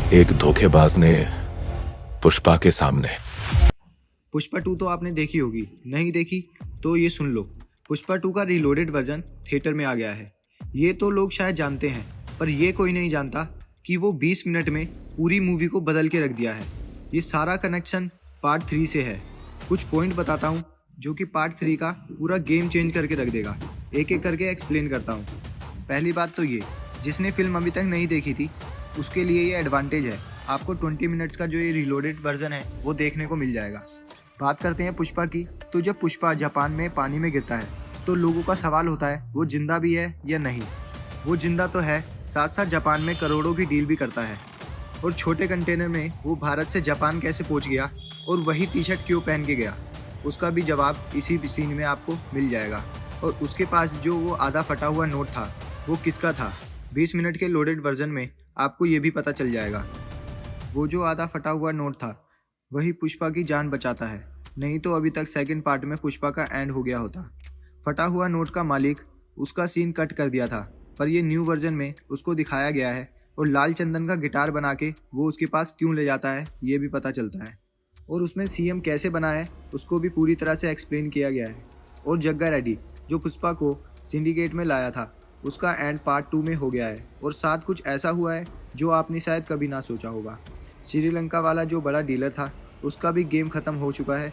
एक धोखेबाज ने पुष्पा के सामने। पुष्पा 2 तो आपने देखी होगी, नहीं देखी तो ये सुन लो। पुष्पा 2 का रीलोडेड वर्जन थिएटर में आ गया है। ये तो लोग शायद जानते हैं, पर ये कोई नहीं जानता कि वो 20 मिनट में पूरी मूवी को बदल के रख दिया है। ये सारा कनेक्शन पार्ट 3 से है। कुछ पॉइंट बताता हूँ जो कि पार्ट 3 का पूरा गेम चेंज करके रख देगा। एक एक करके एक्सप्लेन करता हूँ। पहली बात तो ये, जिसने फिल्म अभी तक नहीं देखी थी उसके लिए ये एडवांटेज है। आपको 20 मिनट्स का जो ये रीलोडेड वर्जन है वो देखने को मिल जाएगा। बात करते हैं पुष्पा की, तो जब पुष्पा जापान में पानी में गिरता है तो लोगों का सवाल होता है वो जिंदा भी है या नहीं। वो जिंदा तो है, साथ साथ जापान में करोड़ों की डील भी करता है। और छोटे कंटेनर में वो भारत से जापान कैसे पहुंच गया और वही टी शर्ट क्यों पहन के गया, उसका भी जवाब इसी सीन में आपको मिल जाएगा। और उसके पास जो वो आधा फटा हुआ नोट था वो किसका था, 20 मिनट के लोडेड वर्जन में आपको ये भी पता चल जाएगा। वो जो आधा फटा हुआ नोट था वही पुष्पा की जान बचाता है, नहीं तो अभी तक सेकंड पार्ट में पुष्पा का एंड हो गया होता। फटा हुआ नोट का मालिक उसका सीन कट कर दिया था, पर ये न्यू वर्जन में उसको दिखाया गया है और लाल चंदन का गिटार बना के वो उसके पास क्यों ले जाता है ये भी पता चलता है। और उसमें सीएम कैसे बना है उसको भी पूरी तरह से एक्सप्लेन किया गया है। और जग्गा रेड्डी जो पुष्पा को सिंडिकेट में लाया था उसका एंड पार्ट 2 में हो गया है। और साथ कुछ ऐसा हुआ है जो आपने शायद कभी ना सोचा होगा। श्रीलंका वाला जो बड़ा डीलर था उसका भी गेम ख़त्म हो चुका है।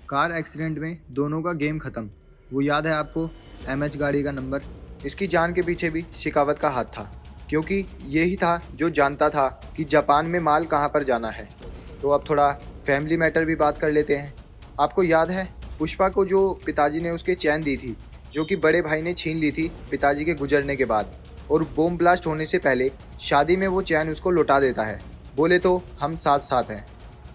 कार एक्सीडेंट में दोनों का गेम ख़त्म। वो याद है आपको, MH गाड़ी का नंबर। इसकी जान के पीछे भी शेखावत का हाथ था, क्योंकि यही था जो जानता था कि जापान में माल कहाँ पर जाना है। तो अब थोड़ा फैमिली मैटर भी बात कर लेते हैं। आपको याद है पुष्पा को जो पिताजी ने उसके चैन दी थी, जो कि बड़े भाई ने छीन ली थी पिताजी के गुजरने के बाद, और बॉम्ब ब्लास्ट होने से पहले शादी में वो चैन उसको लौटा देता है। बोले तो हम साथ साथ हैं।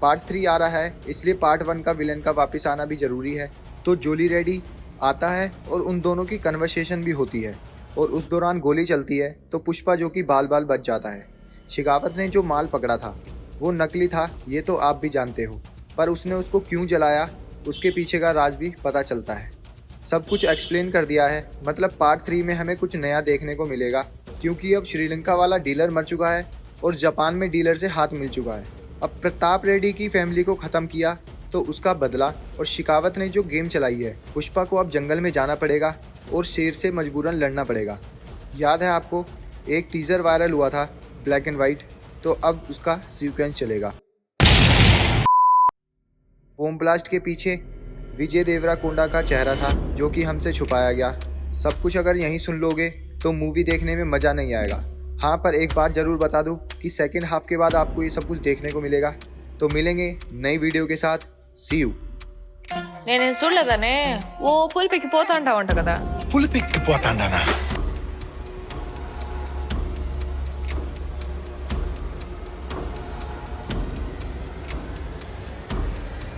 पार्ट 3 आ रहा है, इसलिए पार्ट 1 का विलन का वापस आना भी ज़रूरी है। तो जोली रेड्डी आता है और उन दोनों की कन्वर्सेशन भी होती है। और उस दौरान गोली चलती है तो पुष्पा जो कि बाल बाल बच जाता है। शेखावत ने जो माल पकड़ा था वो नकली था, ये तो आप भी जानते हो, पर उसने उसको क्यों जलाया उसके पीछे का राज भी पता चलता है। सब कुछ एक्सप्लेन कर दिया है। मतलब पार्ट 3 में हमें कुछ नया देखने को मिलेगा, क्योंकि अब श्रीलंका वाला डीलर मर चुका है और जापान में डीलर से हाथ मिल चुका है। अब प्रताप रेड्डी की फैमिली को ख़त्म किया तो उसका बदला, और शेखावत ने जो गेम चलाई है, पुष्पा को अब जंगल में जाना पड़ेगा और शेर से मजबूरन लड़ना पड़ेगा। याद है आपको, एक टीज़र वायरल हुआ था ब्लैक एंड वाइट, तो अब उसका सीक्वेंस चलेगा। बॉम्ब ब्लास्ट के पीछे विजय देवराकोंडा का चेहरा था जो कि हमसे छुपाया गया। सब कुछ अगर यहीं सुन लोगे तो मूवी देखने में मज़ा नहीं आएगा। हाँ, पर एक बात ज़रूर बता दूं कि सेकेंड हाफ के बाद आपको ये सब कुछ देखने को मिलेगा। तो मिलेंगे नई वीडियो के साथ। सी यू। నేను చూడలేదనే ఓ పులిపికి పోతా ఉంటావంట కదా పులిపెక్కిపోతాండానా